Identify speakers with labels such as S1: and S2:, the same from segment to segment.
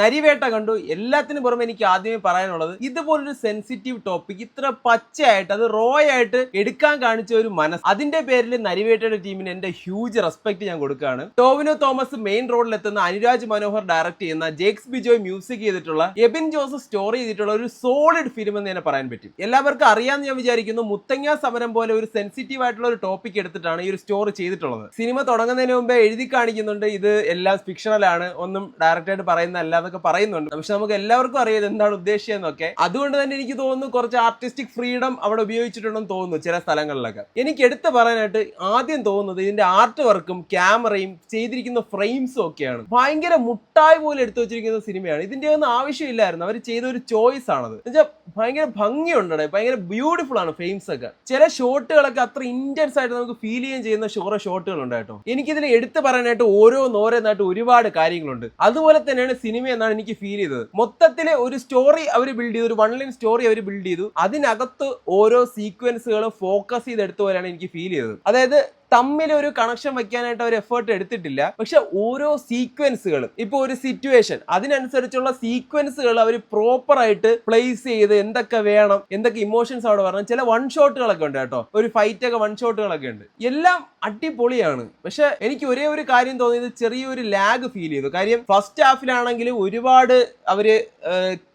S1: നരിവേട്ട കണ്ടു. എല്ലാത്തിനും പുറമെ എനിക്ക് ആദ്യമേ പറയാനുള്ളത്, ഇതുപോലൊരു സെൻസിറ്റീവ് ടോപ്പിക് ഇത്ര പച്ചയായിട്ട് അത് റോ ആയിട്ട് എടുക്കാൻ കാണിച്ച ഒരു മനസ്സ്, അതിന്റെ പേരിൽ നരിവേട്ടയുടെ ടീമിന് എന്റെ ഹ്യൂജ് റെസ്പെക്ട് ഞാൻ കൊടുക്കുകയാണ്. ടോവിനോ തോമസ് മെയിൻ റോളിൽ എത്തുന്ന, അനുരാജ് മനോഹർ ഡയറക്ട് ചെയ്യുന്ന, ജേക്സ് ബിജോയ് മ്യൂസിക് ചെയ്തിട്ടുള്ള, എബിൻ ജോസഫ് സ്റ്റോറി ചെയ്തിട്ടുള്ള ഒരു സോളിഡ് ഫിലിം എന്ന് തന്നെ പറയാൻ പറ്റും. എല്ലാവർക്കും അറിയാമെന്ന് ഞാൻ വിചാരിക്കുന്നു. മുത്തങ്ങ സമരം പോലെ ഒരു സെൻസിറ്റീവ് ആയിട്ടുള്ള ഒരു ടോപ്പിക് എടുത്തിട്ടാണ് ഈ ഒരു സ്റ്റോറി ചെയ്തിട്ടുള്ളത്. സിനിമ തുടങ്ങുന്നതിന് മുമ്പേ എഴുതി കാണിക്കുന്നുണ്ട് ഇത് എല്ലാം ഫിക്ഷണൽ ആണ്, ഒന്നും ഡയറക്റ്റ് ആയിട്ട് പറയുന്നതല്ല എന്നൊക്കെ പറയുന്നുണ്ട്. പക്ഷെ നമുക്ക് എല്ലാവർക്കും അറിയാം എന്താണ് ഉദ്ദേശിച്ചതെന്നൊക്കെ. അതുകൊണ്ട് തന്നെ എനിക്ക് തോന്നുന്നു കുറച്ച് ആർട്ടിസ്റ്റിക് ഫ്രീഡം അവിടെ ഉപയോഗിച്ചിട്ടുണ്ടെന്ന് തോന്നുന്നു ചില സ്ഥലങ്ങളിലൊക്കെ. എനിക്ക് എടുത്ത് പറയാനായിട്ട് ആദ്യം തോന്നുന്നത് ഇതിന്റെ ആർട്ട് വർക്കും ക്യാമറയും ചെയ്തിരിക്കുന്ന ഫ്രെയിംസും ഒക്കെയാണ്. ഭയങ്കര മുട്ടായി പോലെ എടുത്തു വെച്ചിരിക്കുന്ന സിനിമയാണ്. ഇതിന്റെ ഒന്നും ആവശ്യമില്ലായിരുന്നു, അവർ ചെയ്ത ഒരു ചോയ്സ് ആണത്. എന്നുവെച്ചാൽ ഭയങ്കര ഭംഗിയുണ്ട്, ഭയങ്കര ബ്യൂട്ടിഫുൾ ആണ് ഫ്രെയിംസ് ഒക്കെ. ചില ഷോട്ടുകളൊക്കെ അത്ര ഇന്റൻസ് ആയിട്ട് നമുക്ക് ഫീൽ ചെയ്യുന്ന ഷോട്ടുകൾ ഉണ്ട് കേട്ടോ. എനിക്കിതിൽ എടുത്തു പറയാനായിട്ട് ഓരോന്നായിട്ട് ഒരുപാട് കാര്യങ്ങളുണ്ട്. അതുപോലെ തന്നെയാണ് സിനിമ എന്നാണ് എനിക്ക് ഫീൽ ചെയ്തത്. മൊത്തത്തില് ഒരു സ്റ്റോറി അവർ ബിൽഡ് ചെയ്തു, ഒരു വൺ ലൈൻ സ്റ്റോറി അവർ ബിൽഡ് ചെയ്തു. അതിനകത്ത് ഓരോ സീക്വൻസുകളും ഫോക്കസ് ചെയ്തെടുത്ത പോലെയാണ് എനിക്ക് ഫീൽ ചെയ്തത്. അതായത് തമ്മിൽ ഒരു കണക്ഷൻ വെക്കാനായിട്ട് അവർ എഫേർട്ട് എടുത്തിട്ടില്ല. പക്ഷെ ഓരോ സീക്വൻസുകളും, ഇപ്പൊ ഒരു സിറ്റുവേഷൻ, അതിനനുസരിച്ചുള്ള സീക്വൻസുകൾ അവർ പ്രോപ്പർ ആയിട്ട് പ്ലേസ് ചെയ്ത് എന്തൊക്കെ വേണം, എന്തൊക്കെ ഇമോഷൻസ് അവിടെ വരണം. ചില വൺ ഷോട്ടുകളൊക്കെ ഉണ്ട് കേട്ടോ, ഒരു ഫൈറ്റ് ഒക്കെ വൺ ഷോട്ടുകളൊക്കെ ഉണ്ട്. എല്ലാം അടിപൊളിയാണ്. പക്ഷെ എനിക്ക് ഒരേ ഒരു കാര്യം തോന്നിയത്, ചെറിയൊരു ലാഗ് ഫീൽ ചെയ്തു. കാര്യം ഫസ്റ്റ് ഹാഫിലാണെങ്കിലും ഒരുപാട് അവര്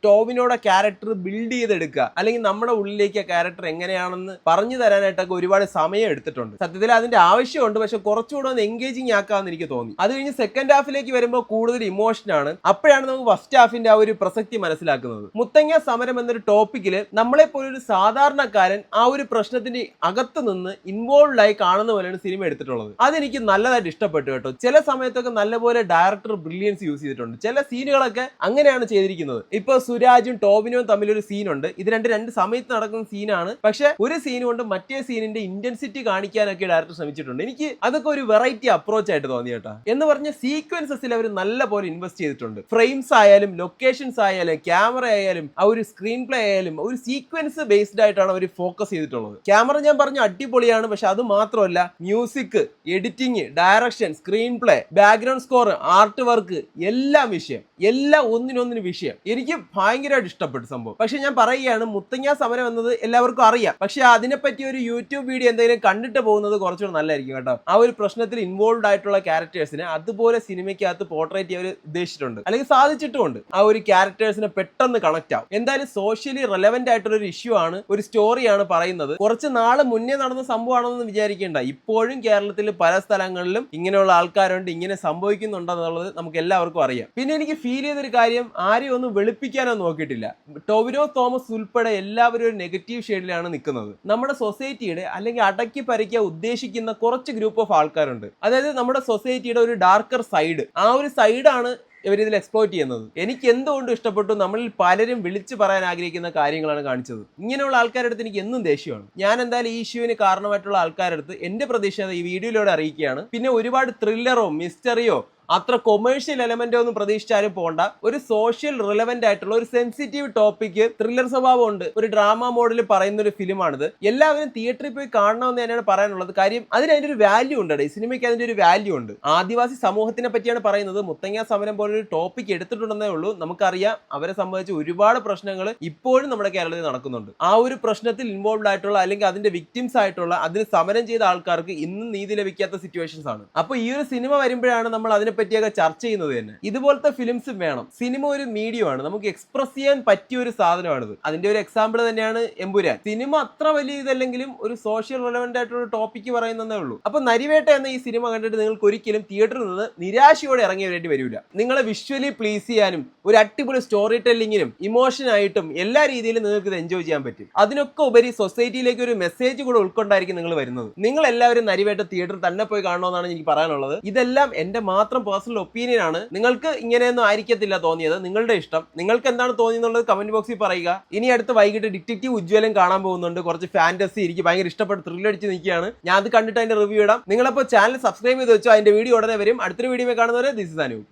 S1: ടോവിനോടെ ക്യാരക്ടർ ബിൽഡ് ചെയ്തെടുക്കുക, അല്ലെങ്കിൽ നമ്മുടെ ഉള്ളിലേക്ക് ആ ക്യാരക്ടർ എങ്ങനെയാണെന്ന് പറഞ്ഞു തരാനായിട്ടൊക്കെ ഒരുപാട് സമയം എടുത്തിട്ടുണ്ട്. സത്യത്തിൽ അതിന്റെ ആവശ്യമുണ്ട്, പക്ഷെ കുറച്ചുകൂടെ ഒന്ന് എൻഗേജിങ് ആക്കാമെന്ന് എനിക്ക് തോന്നി. അത് കഴിഞ്ഞ് സെക്കൻഡ് ഹാഫിലേക്ക് വരുമ്പോൾ കൂടുതൽ ഇമോഷനാണ്. അപ്പോഴാണ് നമുക്ക് ഫസ്റ്റ് ഹാഫിന്റെ ആ ഒരു പ്രസക്തി മനസ്സിലാക്കുന്നത്. മുത്തങ്ങ സമരം എന്നൊരു ടോപ്പിക്കില് നമ്മളെ പോലെ ഒരു സാധാരണക്കാരൻ ആ ഒരു പ്രശ്നത്തിന്റെ അകത്ത് നിന്ന് ഇൻവോൾവ് ആയി കാണുന്ന പോലെയാണ് സിനിമ എടുത്തിട്ടുള്ളത്. അതെനിക്ക് നല്ലതായിട്ട് ഇഷ്ടപ്പെട്ടു കേട്ടോ. ചില സമയത്തൊക്കെ നല്ലപോലെ ഡയറക്ടർ ബ്രില്യൻസ് യൂസ് ചെയ്തിട്ടുണ്ട്. ചില സീനുകളൊക്കെ അങ്ങനെയാണ് ചെയ്തിരിക്കുന്നത്. ഇപ്പൊ സുരാജും ടോവിനോയും തമ്മിലൊരു സീനുണ്ട്. ഇത് രണ്ട് സമയത്ത് നടക്കുന്ന സീനാണ്. പക്ഷെ ഒരു സീൻ കൊണ്ട് മറ്റേ സീനിന്റെ ഇന്റൻസിറ്റി കാണിക്കാനൊക്കെ ഡയറക്ടർ ശ്രമിച്ചിട്ടുണ്ട്. എനിക്ക് അതൊക്കെ ഒരു വെറൈറ്റി അപ്രോച്ച് ആയിട്ട് തോന്നി കേട്ടോ. എന്ന് പറഞ്ഞ സീക്വൻസസിൽ അവർ നല്ല പോലെ ഇൻവെസ്റ്റ് ചെയ്തിട്ടുണ്ട്. ഫ്രെയിംസ് ആയാലും ലൊക്കേഷൻസ് ആയാലും ക്യാമറ ആയാലും ആ ഒരു സ്ക്രീൻ പ്ലേ ആയാലും ഒരു സീക്വൻസ് ബേസ്ഡ് ആയിട്ടാണ് അവർ ഫോക്കസ് ചെയ്തിട്ടുള്ളത്. ക്യാമറ ഞാൻ പറഞ്ഞു അടിപൊളിയാണ്. പക്ഷെ അത് മാത്രമല്ല, music, editing, direction, screen play, background score, art work, എല്ലാം വിഷയം, എല്ലാം ഒന്നിനൊന്നിന് വിഷയം. എനിക്ക് ഭയങ്കരമായിട്ട് ഇഷ്ടപ്പെട്ടു സംഭവം. പക്ഷെ ഞാൻ പറയുകയാണ്, മുത്തങ്ങ സമരം എന്നത് എല്ലാവർക്കും അറിയാം. പക്ഷെ അതിനെപ്പറ്റി ഒരു യൂട്യൂബ് വീഡിയോ എന്തെങ്കിലും കണ്ടിട്ട് പോകുന്നത് കുറച്ചുകൂടെ നല്ലതായിരിക്കും കേട്ടോ. ആ ഒരു പ്രശ്നത്തിൽ ഇൻവോൾവ് ആയിട്ടുള്ള ക്യാരക്ടേഴ്സിനെ അതുപോലെ സിനിമയ്ക്കകത്ത് പോർട്രേറ്റ് ചെയ്യാൻ ഉദ്ദേശിച്ചിട്ടുണ്ട്, അല്ലെങ്കിൽ സാധിച്ചിട്ടുമുണ്ട്. ആ ഒരു ക്യാരക്ടേഴ്സിനെ പെട്ടെന്ന് കണക്ട് ആവും. എന്തായാലും സോഷ്യലി റെലവന്റ് ആയിട്ടുള്ള ഒരു ഇഷ്യൂ ആണ്, ഒരു സ്റ്റോറിയാണ് പറയുന്നത്. കുറച്ച് നാള് മുന്നേ നടന്ന സംഭവമാണെന്ന് വിചാരിക്കേണ്ട. ഇപ്പോഴും കേരളത്തിൽ പല സ്ഥലങ്ങളിലും ഇങ്ങനെയുള്ള ആൾക്കാരുണ്ട്, ഇങ്ങനെ സംഭവിക്കുന്നുണ്ടെന്നുള്ളത് നമുക്ക് എല്ലാവർക്കും അറിയാം. പിന്നെ എനിക്ക് ഫീൽ ചെയ്തൊരു കാര്യം, ആരെയും ഒന്നും വെളുപ്പിക്കാനോ നോക്കിയിട്ടില്ല. ടോവിനോ തോമസ് ഉൾപ്പെടെ എല്ലാവരും ഒരു നെഗറ്റീവ് ഷെയ്ഡിലാണ് നിൽക്കുന്നത്. നമ്മുടെ സൊസൈറ്റിയുടെ അല്ലെങ്കിൽ അടക്കി പരിക്കാൻ ഉദ്ദേശിക്കുന്ന കുറച്ച് ഗ്രൂപ്പ് ഓഫ് ആൾക്കാരുണ്ട്. അതായത് നമ്മുടെ സൊസൈറ്റിയുടെ ഒരു ഡാർക്കർ സൈഡ്, ആ ഒരു സൈഡാണ് ഇവരിതിൽ എക്സ്പ്ലോയിറ്റ് ചെയ്യുന്നത്. എനിക്ക് എന്തുകൊണ്ട് ഇഷ്ടപ്പെട്ടു, നമ്മളിൽ പലരും വിളിച്ചു പറയാൻ ആഗ്രഹിക്കുന്ന കാര്യങ്ങളാണ് കാണിച്ചത്. ഇങ്ങനെയുള്ള ആൾക്കാരുടെ അടുത്ത് എനിക്ക് എന്നും ദേഷ്യമാണ്. ഞാൻ എന്തായാലും ഈ ഇഷ്യൂവിന് കാരണമായിട്ടുള്ള ആൾക്കാരുടെ അടുത്ത് എന്റെ പ്രതീക്ഷ ഈ വീഡിയോയിലൂടെ അറിയിക്കുകയാണ്. പിന്നെ ഒരുപാട് ത്രില്ലറോ മിസ്റ്ററിയോ അത്ര കൊമേഴ്ഷ്യൽ എലമെന്റോ ഒന്നും പ്രതീക്ഷിച്ചാലും പോകണ്ട. ഒരു സോഷ്യൽ റിലവന്റ് ആയിട്ടുള്ള ഒരു സെൻസിറ്റീവ് ടോപ്പിക്ക്, ത്രില്ലർ സ്വഭാവം ഉണ്ട്, ഒരു ഡ്രാമ മോഡിൽ പറയുന്ന ഒരു ഫിലിമാണിത്. എല്ലാവരും തിയേറ്ററിൽ പോയി കാണണമെന്ന് തന്നെയാണ് പറയാനുള്ളത്. കാര്യം അതിന്റെ ഒരു വാല്യൂ ഉണ്ട്. ഈ സിനിമയ്ക്ക് അതിന്റെ ഒരു വാല്യൂ ഉണ്ട്. ആദിവാസി സമൂഹത്തിനെ പറ്റിയാണ് പറയുന്നത്. മുത്തങ്ങ സമരം പോലൊരു ടോപ്പിക് എടുത്തിട്ടുണ്ടെന്നേ ഉള്ളൂ. നമുക്കറിയാം അവരെ സംബന്ധിച്ച് ഒരുപാട് പ്രശ്നങ്ങൾ ഇപ്പോഴും നമ്മുടെ കേരളത്തിൽ നടക്കുന്നുണ്ട്. ആ ഒരു പ്രശ്നത്തിൽ ഇൻവോൾവ് ആയിട്ടുള്ള അല്ലെങ്കിൽ അതിന്റെ വിക്ടിംസ് ആയിട്ടുള്ള, അതിന് സമരം ചെയ്ത ആൾക്കാർക്ക് ഇന്നും നീതി ലഭിക്കാത്ത സിറ്റുവേഷൻസ് ആണ്. അപ്പൊ ഈ ഒരു സിനിമ വരുമ്പോഴാണ് നമ്മൾ അതിനെ പറ്റിയൊക്കെ ചർച്ച ചെയ്യുന്നത് തന്നെ. ഇതുപോലത്തെ ഫിലിംസും വേണം. സിനിമ ഒരു മീഡിയം ആണ്, നമുക്ക് എക്സ്പ്രസ് ചെയ്യാൻ പറ്റിയ ഒരു സാധനമാണിത്. അതിന്റെ ഒരു എക്സാമ്പിൾ തന്നെയാണ് എമ്പുരാൻ. സിനിമ അത്ര വലിയ ഇതല്ലെങ്കിലും ഒരു സോഷ്യൽ റെലവന്റ് ആയിട്ടുള്ള ടോപ്പിക്ക് പറയുന്നതേ ഉള്ളൂ. അപ്പൊ നരിവേട്ട എന്ന ഈ സിനിമ കണ്ടിട്ട് നിങ്ങൾക്ക് ഒരിക്കലും തിയേറ്ററിൽ നിന്ന് നിരാശയോടെ ഇറങ്ങി വരേണ്ടി വരില്ല. നിങ്ങളെ വിഷ്വലി പ്ലീസ് ചെയ്യാനും ഒരു അടിപൊളി സ്റ്റോറി ടെല്ലിങ്ങിനും ഇമോഷനായിട്ടും എല്ലാ രീതിയിലും നിങ്ങൾക്ക് ഇത് എൻജോയ് ചെയ്യാൻ പറ്റും. അതിനൊക്കെ ഉപരി സൊസൈറ്റിയിലേക്ക് ഒരു മെസ്സേജ് കൂടെ ഉൾക്കൊണ്ടായിരിക്കും നിങ്ങൾ വരുന്നത്. നിങ്ങൾ എല്ലാവരും നരിവേട്ട തിയേറ്ററിൽ തന്നെ പോയി കാണണമെന്നാണ് എനിക്ക് പറയാനുള്ളത്. ഇതെല്ലാം എന്റെ മാത്രം പേഴ്സണൽ ഒപ്പീനിയൻ ആണ്. നിങ്ങൾക്ക് ഇങ്ങനെയൊന്നും ആയിരിക്കത്തില്ല തോന്നിയത്, നിങ്ങളുടെ ഇഷ്ടം. നിങ്ങൾക്ക് എന്താണ് തോന്നിയെന്നുള്ളത് കമന്റ് ബോക്സിൽ പറയുക. ഇനി അടുത്ത് വൈകിട്ട് ഡിറ്റക്റ്റീവ് ഉജ്ജ്വലം കാണാൻ പോകുന്നുണ്ട്. കുറച്ച് ഫാന്റസി, എനിക്ക് ഭയങ്കര ഇഷ്ടപ്പെട്ട് ത്രില്ലടിച്ച് നിൽക്കുകയാണ്. ഞാൻ അത് കണ്ടിട്ട് അതിന്റെ റിവ്യൂ ഇടാം. നിങ്ങളപ്പോൾ ചാനൽ സബ്സ്ക്രൈബ് ചെയ്ത് വെച്ചോ, അതിന്റെ വീഡിയോ ഉടനെ വരും. അടുത്തൊരു വീഡിയോ കാണുന്നവരെ ദിസ് ഇസ് അനൂപ്.